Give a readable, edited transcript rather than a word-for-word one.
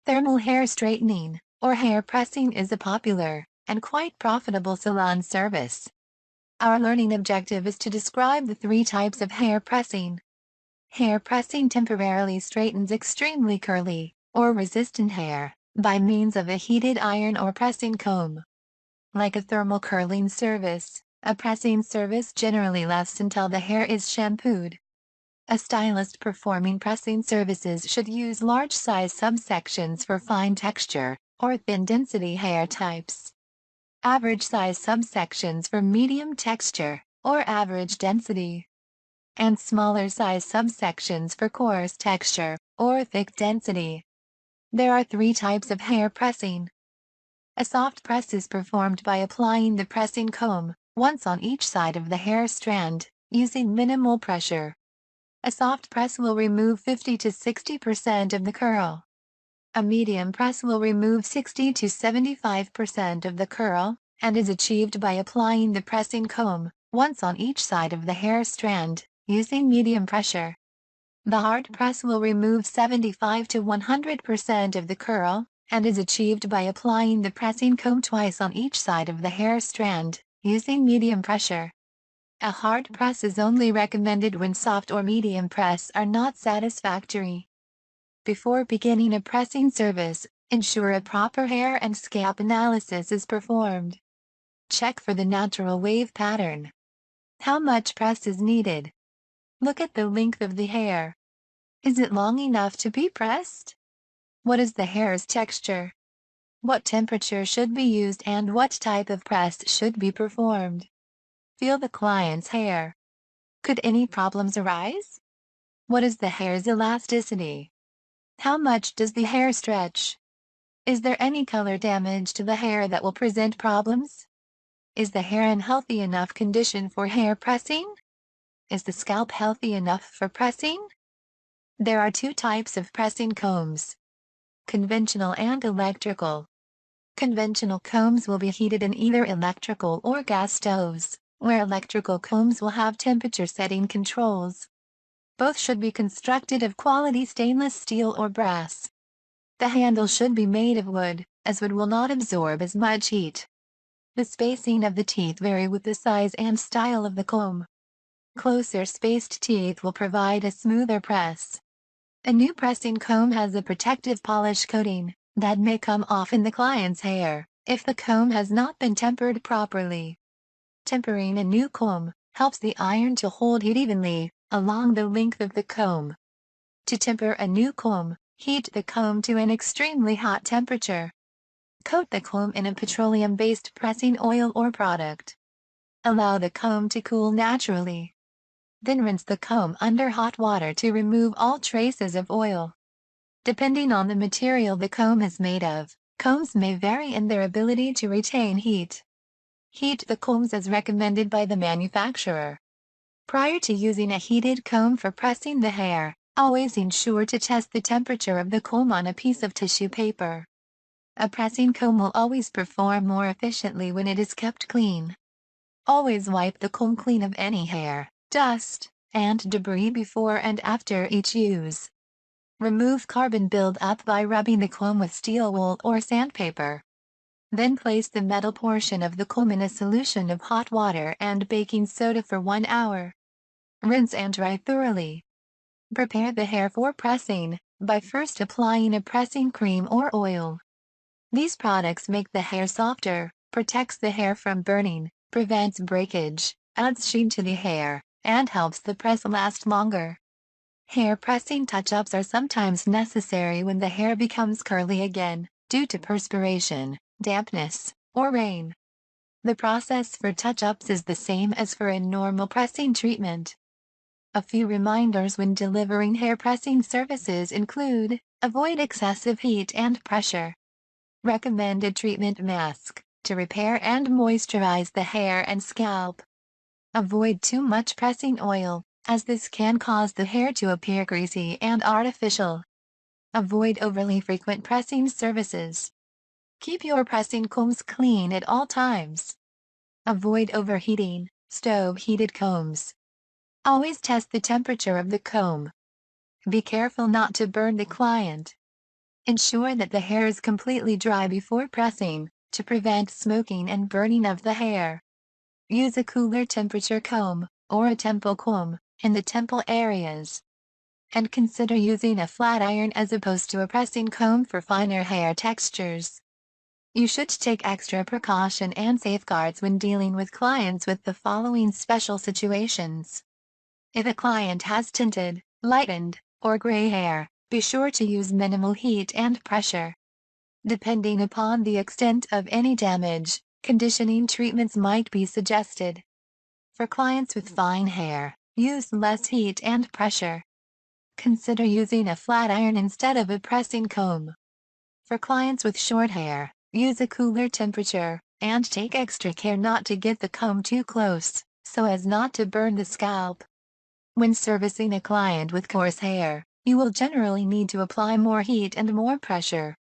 Thermal hair straightening, or hair pressing, is a popular and quite profitable salon service. Our learning objective is to describe the three types of hair pressing. Hair pressing temporarily straightens extremely curly or resistant hair by means of a heated iron or pressing comb. Like a thermal curling service, a pressing service generally lasts until the hair is shampooed. A stylist performing pressing services should use large size subsections for fine texture or thin density hair types. Average size subsections for medium texture or average density. And smaller size subsections for coarse texture or thick density. There are three types of hair pressing. A soft press is performed by applying the pressing comb once on each side of the hair strand, using minimal pressure. A soft press will remove 50 to 60% of the curl. A medium press will remove 60 to 75% of the curl, and is achieved by applying the pressing comb once on each side of the hair strand, using medium pressure. The hard press will remove 75 to 100% of the curl, and is achieved by applying the pressing comb twice on each side of the hair strand, using medium pressure. A hard press is only recommended when soft or medium press are not satisfactory. Before beginning a pressing service, ensure a proper hair and scalp analysis is performed. Check for the natural wave pattern. How much press is needed? Look at the length of the hair. Is it long enough to be pressed? What is the hair's texture? What temperature should be used and what type of press should be performed? Feel the client's hair. Could any problems arise? What is the hair's elasticity? How much does the hair stretch? Is there any color damage to the hair that will present problems? Is the hair in healthy enough condition for hair pressing? Is the scalp healthy enough for pressing? There are two types of pressing combs: conventional and electrical. Conventional combs will be heated in either electrical or gas stoves, where electrical combs will have temperature setting controls. Both should be constructed of quality stainless steel or brass. The handle should be made of wood, as wood will not absorb as much heat. The spacing of the teeth vary with the size and style of the comb. Closer spaced teeth will provide a smoother press. A new pressing comb has a protective polish coating that may come off in the client's hair if the comb has not been tempered properly. Tempering a new comb helps the iron to hold heat evenly along the length of the comb. To temper a new comb, heat the comb to an extremely hot temperature. Coat the comb in a petroleum-based pressing oil or product. Allow the comb to cool naturally. Then rinse the comb under hot water to remove all traces of oil. Depending on the material the comb is made of, combs may vary in their ability to retain heat. Heat the combs as recommended by the manufacturer. Prior to using a heated comb for pressing the hair, always ensure to test the temperature of the comb on a piece of tissue paper. A pressing comb will always perform more efficiently when it is kept clean. Always wipe the comb clean of any hair, dust, and debris before and after each use. Remove carbon build-up by rubbing the comb with steel wool or sandpaper. Then place the metal portion of the comb in a solution of hot water and baking soda for 1 hour. Rinse and dry thoroughly. Prepare the hair for pressing by first applying a pressing cream or oil. These products make the hair softer, protects the hair from burning, prevents breakage, adds sheen to the hair, and helps the press last longer. Hair pressing touch-ups are sometimes necessary when the hair becomes curly again, due to perspiration, dampness, or rain. The process for touch-ups is the same as for a normal pressing treatment. A few reminders when delivering hair pressing services include: avoid excessive heat and pressure. Recommended treatment mask to repair and moisturize the hair and scalp. Avoid too much pressing oil, as this can cause the hair to appear greasy and artificial. Avoid overly frequent pressing services. Keep your pressing combs clean at all times. Avoid overheating stove-heated combs. Always test the temperature of the comb. Be careful not to burn the client. Ensure that the hair is completely dry before pressing, to prevent smoking and burning of the hair. Use a cooler temperature comb, or a temple comb, in the temple areas. And consider using a flat iron as opposed to a pressing comb for finer hair textures. You should take extra precaution and safeguards when dealing with clients with the following special situations. If a client has tinted, lightened, or gray hair, be sure to use minimal heat and pressure. Depending upon the extent of any damage, conditioning treatments might be suggested. For clients with fine hair, use less heat and pressure. Consider using a flat iron instead of a pressing comb. For clients with short hair, use a cooler temperature, and take extra care not to get the comb too close, so as not to burn the scalp. When servicing a client with coarse hair, you will generally need to apply more heat and more pressure,